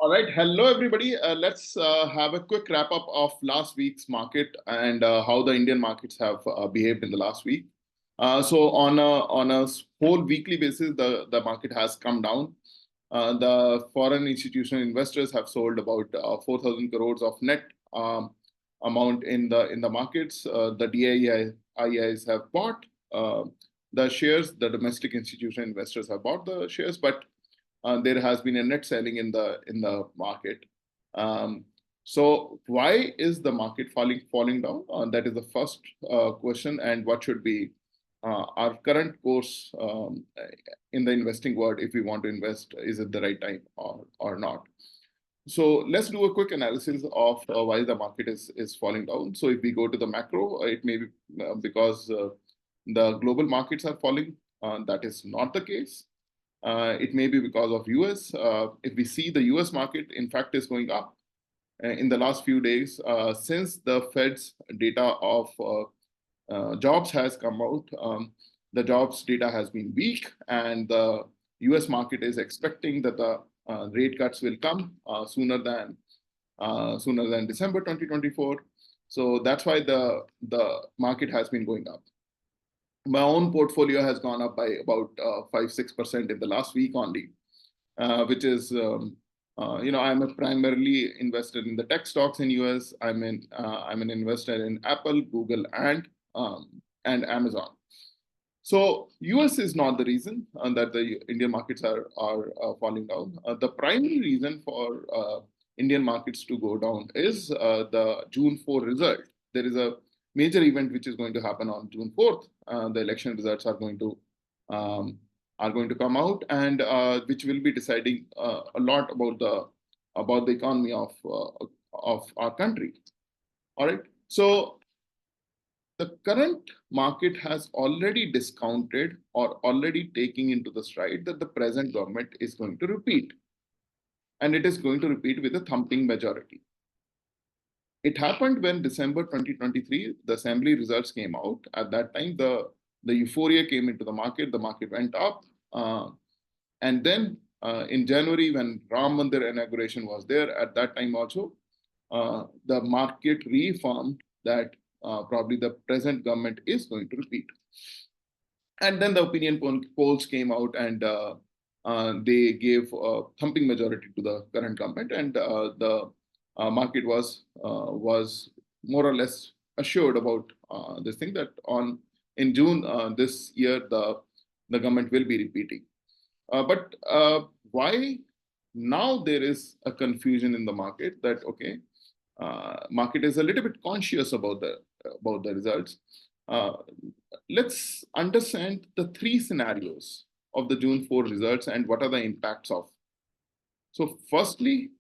All right. Hello, everybody. Let's have a quick wrap up of last week's market and how the Indian markets have behaved in the last week. So on a whole weekly basis, the market has come down. The foreign institutional investors have sold about 4,000 crores of net amount in the markets. The DIIs have bought the shares. The domestic institutional investors have bought the shares, but there has been a net selling in the market. So why is the market falling down? That is the first question. And what should be our current course in the investing world if we want to invest? Is it the right time or not? So let's do a quick analysis of why the market is falling down. So if we go to the macro, it may be because the global markets are falling. That is not the case. It may be because of US. If we see the US market, in fact, is going up in the last few days since the Fed's data of jobs has come out. The jobs data has been weak, and the US market is expecting that the rate cuts will come sooner than December 2024. So that's why the market has been going up. My own portfolio has gone up by about 5-6% in the last week only, which is, I'm primarily invested in the tech stocks in US. I'm an investor in Apple, Google, and Amazon. So US is not the reason that the Indian markets are falling down. The primary reason for Indian markets to go down is the June 4 result. There is a major event which is going to happen on June 4th. The election results are going to come out, and which will be deciding a lot about the economy of our country. All right. So the current market has already discounted or already taking into the stride that the present government is going to repeat, and it is going to repeat with a thumping majority. It happened when December 2023, the assembly results came out. At that time, the euphoria came into the market went up. And then in January, when Ram Mandir inauguration was there, at that time also, the market reaffirmed that probably the present government is going to repeat. And then the opinion polls came out, and they gave a thumping majority to the current government, and the market was more or less assured about this thing that in June this year the government will be repeating. But why now there is a confusion in the market that market is a little bit conscious about the results. Let's understand the three scenarios of the June 4 results and what are the impacts of. So firstly,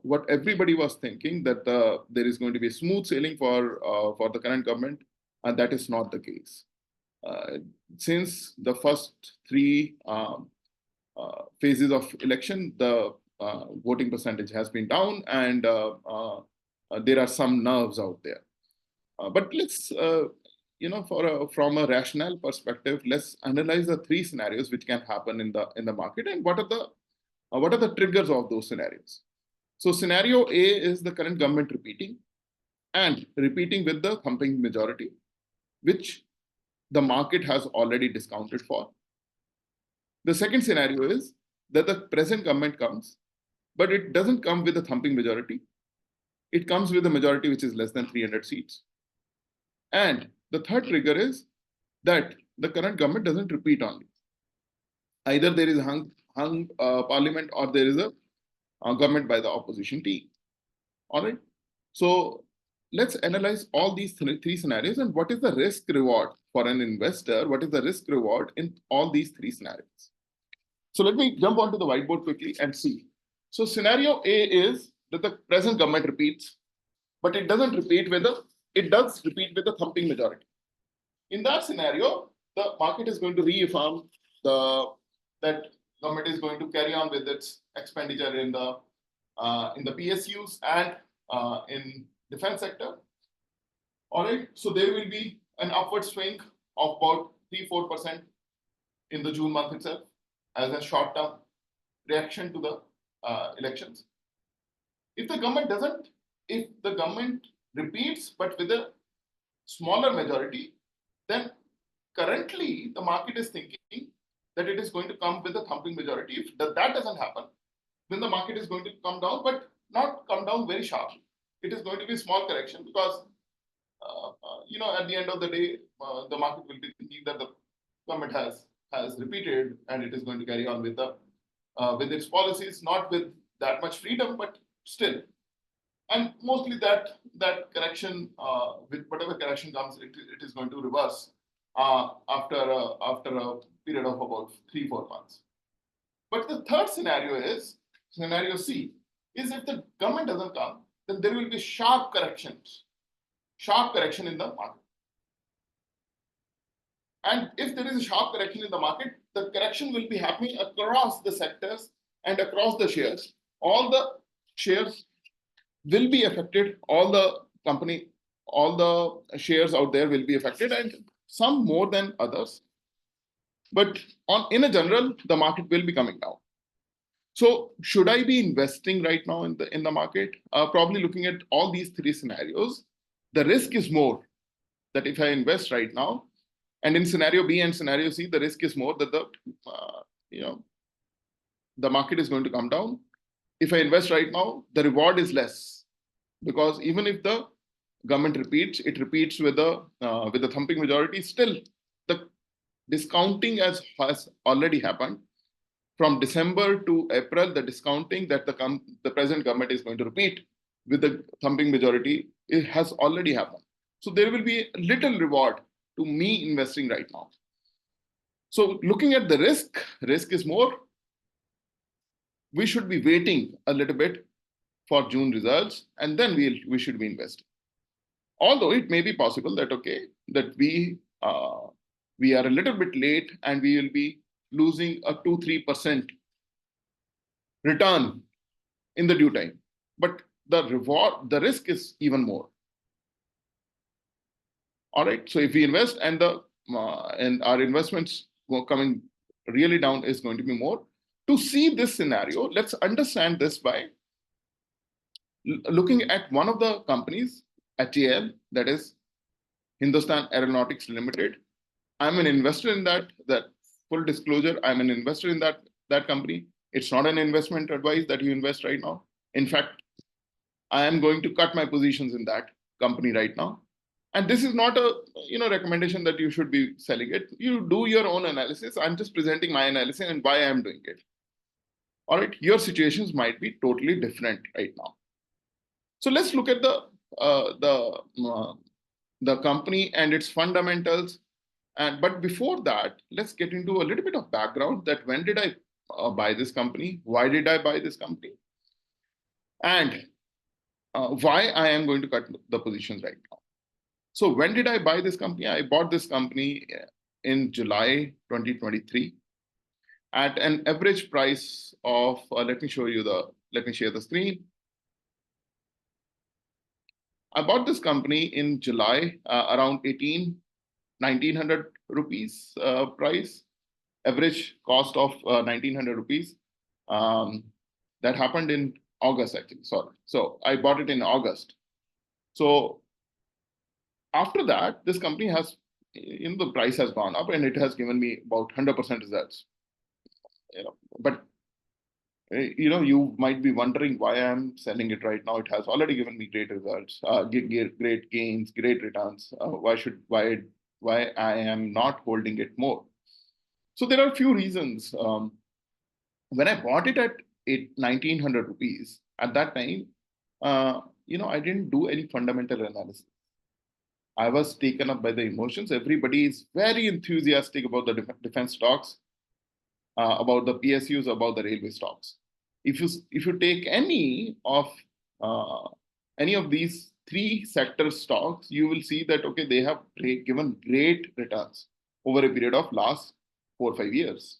what everybody was thinking that there is going to be a smooth sailing for the current government, and that is not the case. Since the first three phases of election, the voting percentage has been down, and there are some nerves out there. But let's, from a rational perspective, let's analyze the three scenarios which can happen in the market, and what are the triggers of those scenarios. So scenario A is the current government repeating with the thumping majority, which the market has already discounted for. The second scenario is that the present government comes, but it doesn't come with a thumping majority. It comes with a majority which is less than 300 seats. And the third trigger is that the current government doesn't repeat only. Either there is a hung parliament, or there is a government by the opposition team. All right. So let's analyze all these three scenarios and what is the risk reward for an investor. What is the risk reward in all these three scenarios? So let me jump onto the whiteboard quickly and see. So scenario A is that the present government repeats, but it does repeat with a thumping majority. In that scenario, the market is going to reaffirm that government is going to carry on with its expenditure in the PSUs and in defense sector. All right, so there will be an upward swing of about 3-4% in the June month itself as a short-term reaction to the elections. If the government repeats but with a smaller majority, then currently the market is thinking that it is going to come with a thumping majority. If that doesn't happen, then the market is going to come down, but not come down very sharply. It is going to be a small correction because at the end of the day, the market will be thinking that the government has repeated and it is going to carry on with its policies, not with that much freedom, but still. And mostly that correction, with whatever correction comes, it is going to reverse after a period of about 3-4 months. But the third scenario is scenario C, is if the government doesn't come, then there will be sharp correction in the market. And if there is a sharp correction in the market, the correction will be happening across the sectors and across the shares. All the shares will be affected, all the shares out there will be affected, and some more than others. But in a general, the market will be coming down. So should I be investing right now in the market? Probably looking at all these three scenarios, the risk is more that if I invest right now, and in scenario B and scenario C, the risk is more that the market is going to come down. If I invest right now, the reward is less, because even if the government repeats with a thumping majority, still the discounting has already happened. From December to April, the discounting that the present government is going to repeat with the thumping majority, it has already happened. So there will be little reward to me investing right now. So looking at the risk is more. We should be waiting a little bit for June results, and then we should be investing. Although it may be possible that we are a little bit late and we will be losing a 2-3% return in the due time, but the risk is even more. All right. So if we invest and our investments coming really down is going to be more. To see this scenario, let's understand this by looking at one of the companies, HAL, that is Hindustan Aeronautics Limited. I'm an investor in that full disclosure. I'm an investor in that company. It's not an investment advice that you invest right now. In fact, I am going to cut my positions in that company right now. And this is not a recommendation that you should be selling it. You do your own analysis. I'm just presenting my analysis and why I'm doing it. All right, your situations might be totally different right now. So let's look at the company and its fundamentals. But before that, let's get into a little bit of background that when did I buy this company? Why did I buy this company? And why I am going to cut the positions right now. So when did I buy this company? I bought this company in July 2023 at an average price of, let me share the screen. I bought this company in July around 1,900 rupees price, average cost of 1,900 rupees. That happened in August, actually, sorry. So I bought it in August. So after that, this company has, the price has gone up and it has given me about 100% results. But you might be wondering why I'm selling it right now. It has already given me great results, great gains, great returns. Why I am not holding it more? So there are a few reasons. When I bought it at 1,900 rupees, at that time, I didn't do any fundamental analysis. I was taken up by the emotions. Everybody is very enthusiastic about the defense stocks, about the PSUs, about the railway stocks. If you take any of these three sector stocks, you will see that they have given great returns over a period of last 4 or 5 years.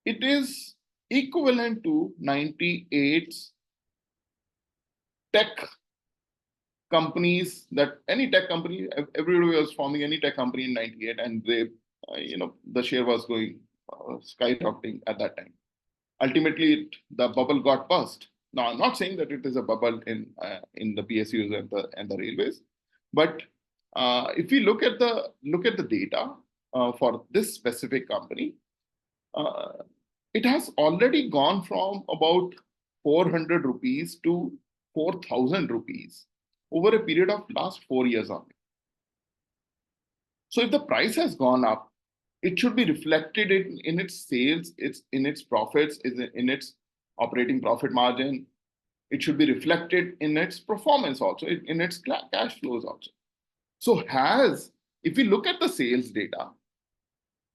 It is equivalent to 98's tech companies, that any tech company, everybody was forming any tech company in 98, and they, the share was going skyrocketing at that time. ultimately the bubble got burst. Now, I'm not saying that it is a bubble in the PSUs and the railways, but if we look at the data for this specific company, uh, it has already gone from about 400 rupees to 4,000 rupees over a period of last 4 years only. So if the price has gone up, it should be reflected in its sales, in its profits, in its operating profit margin. It should be reflected in its performance also, in its cash flows also. So if we look at the sales data,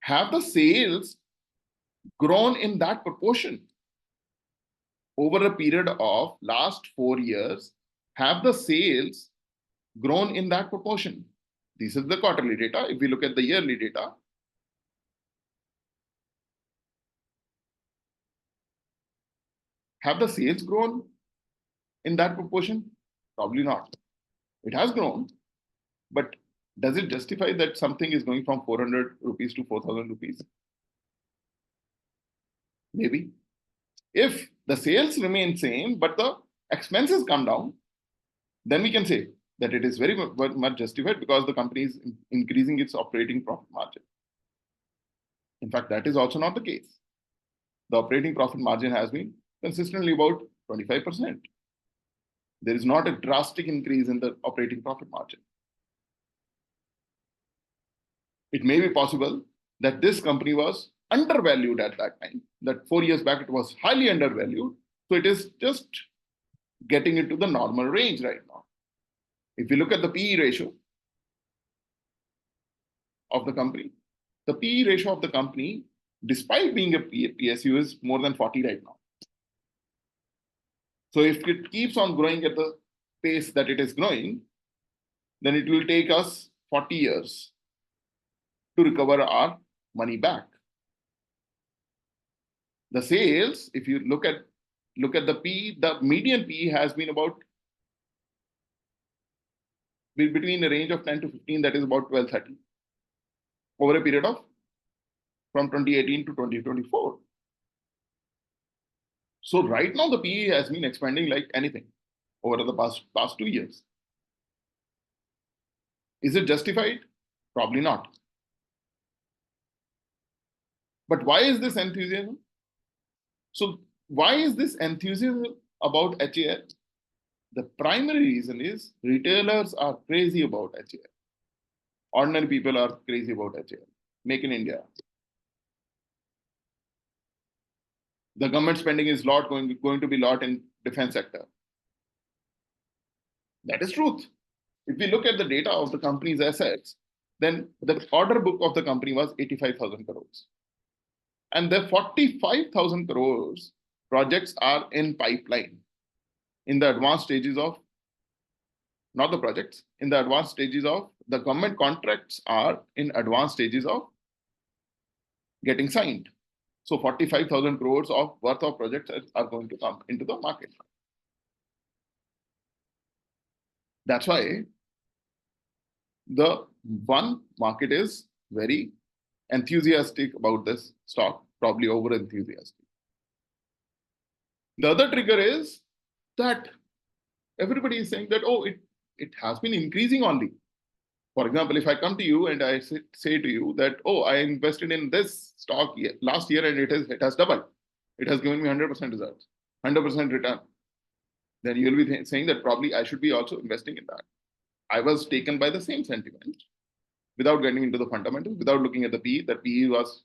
have the sales grown in that proportion over a period of last 4 years? Have the sales grown in that proportion? This is the quarterly data. If we look at the yearly data, have the sales grown in that proportion? Probably not. It has grown, but does it justify that something is going from 400 rupees to 4,000 rupees? Maybe. If the sales remain same, but the expenses come down, then we can say that it is very much justified because the company is increasing its operating profit margin. In fact, that is also not the case. The operating profit margin has been consistently about 25%. There is not a drastic increase in the operating profit margin. It may be possible that this company was undervalued at that time, that 4 years back it was highly undervalued. So it is just getting into the normal range right now. If you look at the PE ratio of the company, the PE ratio of the company, despite being a PSU, is more than 40 right now. So if it keeps on growing at the pace that it is growing, then it will take us 40 years to recover our money back. The sales, if you look at the PE, the median PE has been about between a range of 10 to 15, that is about 12-13, over a period of from 2018 to 2024. So right now the PE has been expanding like anything over the past 2 years. Is it justified? Probably not. But why is this enthusiasm? So why is this enthusiasm about HAL? The primary reason is retailers are crazy about HAL. Ordinary people are crazy about HAL. Make in India. The government spending is going to be a lot in defense sector. That is truth. If we look at the data of the company's assets, then the order book of the company was 85,000 crores. And the 45,000 crores projects are in pipeline, in the advanced stages of, not the projects, in the advanced stages of, the government contracts are in advanced stages of getting signed. So 45,000 crores of worth of projects are going to come into the market. That's why the one market is very enthusiastic about this stock, probably over enthusiastic. The other trigger is that everybody is saying that, oh, it has been increasing only. For example, if I come to you and I say to you that, oh, I invested in this stock last year and it has doubled. It has given me 100% results, 100% return. Then you will be saying that probably I should be also investing in that. I was taken by the same sentiment without getting into the fundamentals, without looking at the PE. The PE was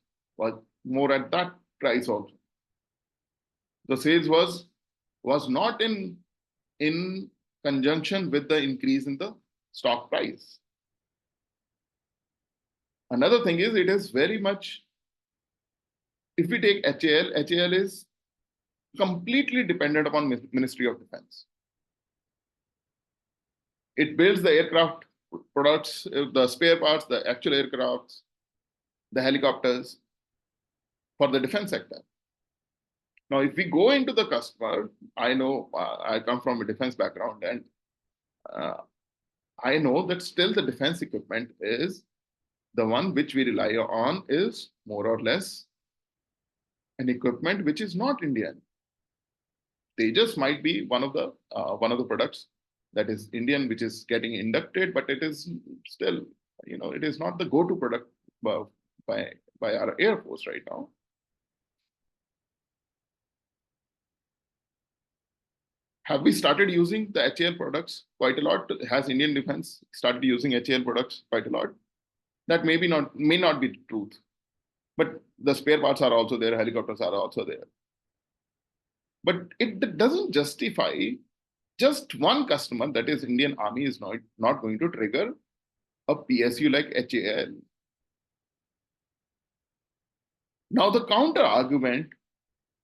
more at that price also. The sales was not in conjunction with the increase in the stock price. Another thing is, it is very much, if we take HAL is completely dependent upon Ministry of Defense. It builds the aircraft products, the spare parts, the actual aircrafts, the helicopters for the defense sector. Now, if we go into the customer, I know I come from a defense background, and I know that still the defense equipment is the one which we rely on is more or less an equipment which is not Indian. Tejas might be one of the products that is Indian, which is getting inducted, but it is still, it is not the go-to product by, by our Air Force right now. Have we started using the HAL products quite a lot? Has Indian Defense started using HAL products quite a lot? That may not be the truth, but the spare parts are also there, helicopters are also there. But it doesn't justify just one customer, that is Indian Army, is not going to trigger a PSU like HAL. Now, the counter argument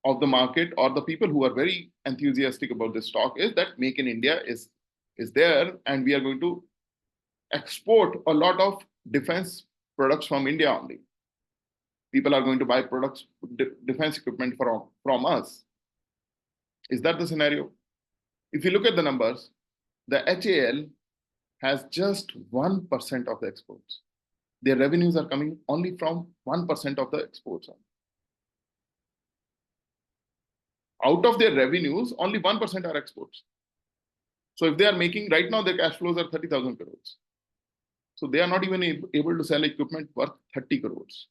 of the market or the people who are very enthusiastic about this stock is that Make in India is there, and we are going to export a lot of defense products from India only. People are going to buy products, defense equipment from us. Is that the scenario? If you look at the numbers, the HAL has just 1% of the exports. Their revenues are coming only from 1% of the exports. Out of their revenues, only 1% are exports. So if they are making, right now their cash flows are 30,000 crores. So they are not even able to sell equipment worth 30 crores.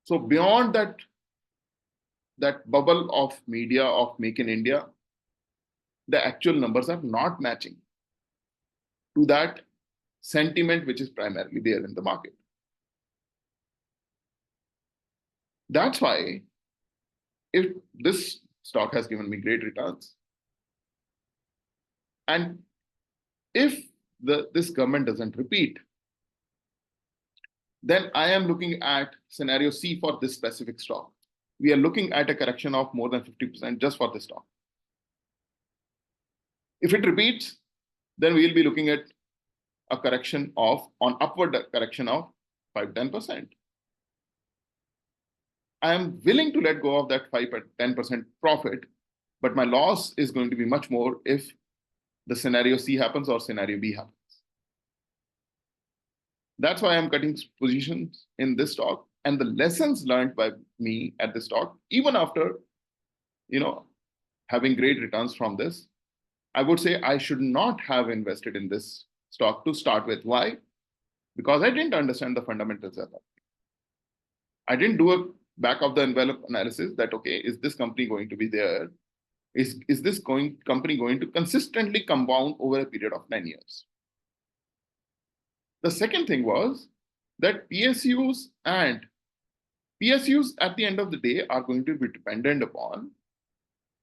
So beyond that bubble of media of Make in India, the actual numbers are not matching to that sentiment which is primarily there in the market. That's why, if this stock has given me great returns, and if this government doesn't repeat, then I am looking at scenario C for this specific stock. We are looking at a correction of more than 50% just for this stock. If it repeats, then we will be looking at a correction upward correction of 5-10%. I am willing to let go of that 5-10% profit, but my loss is going to be much more if the scenario C happens or scenario B happens. That's why I'm cutting positions in this stock. And the lessons learned by me at this stock, even after having great returns from this, I would say I should not have invested in this stock to start with. Why? Because I didn't understand the fundamentals of that. I didn't do a back of the envelope analysis that, okay, is this company going to be there? Is this company going to consistently compound over a period of 9 years? The second thing was that PSUs at the end of the day are going to be dependent upon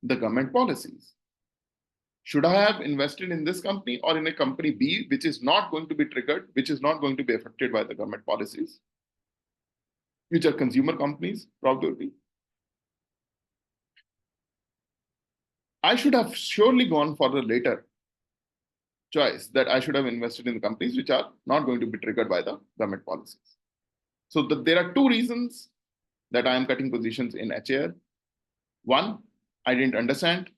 the government policies. Should I have invested in this company or in a company B, which is not going to be triggered, which is not going to be affected by the government policies, which are consumer companies, probably? I should have surely gone for the later choice, that I should have invested in the companies which are not going to be triggered by the government policies. So there are two reasons that I am cutting positions in HAL. One, I didn't understand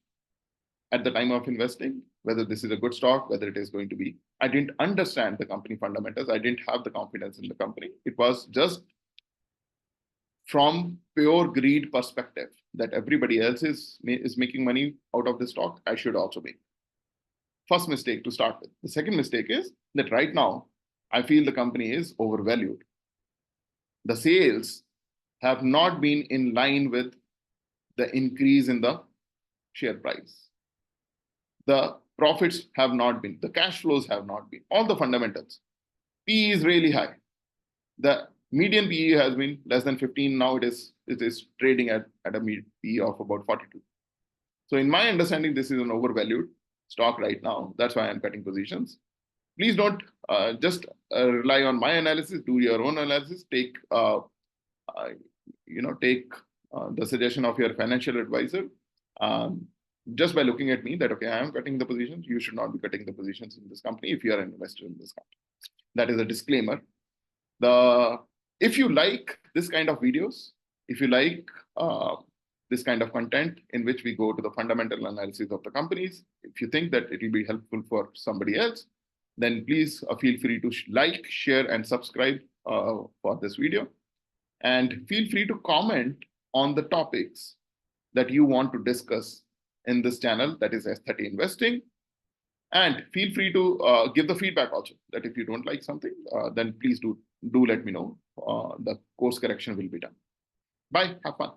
at the time of investing whether this is a good stock, whether it is going to be. I didn't understand the company fundamentals. I didn't have the confidence in the company. It was just from pure greed perspective that everybody else is making money out of this stock, I should also make. First mistake to start with. The second mistake is that right now, I feel the company is overvalued. The sales have not been in line with the increase in the share price. The profits have not been, the cash flows have not been, all the fundamentals. PE is really high. The median PE has been less than 15. Now it is trading at a PE of about 42. So in my understanding, this is an overvalued stock right now. That's why I'm cutting positions. Please don't just rely on my analysis. Do your own analysis. Take the suggestion of your financial advisor. Just by looking at me, that okay, I am cutting the positions. You should not be cutting the positions in this company if you are an investor in this company. That is a disclaimer. If you like this kind of videos, if you like this kind of content in which we go to the fundamental analysis of the companies, if you think that it will be helpful for somebody else, then please feel free to like, share, and subscribe for this video. And feel free to comment on the topics that you want to discuss in this channel, that is S30 Investing. And feel free to give the feedback also, that if you don't like something, then please do let me know. The course correction will be done. Bye. Have fun.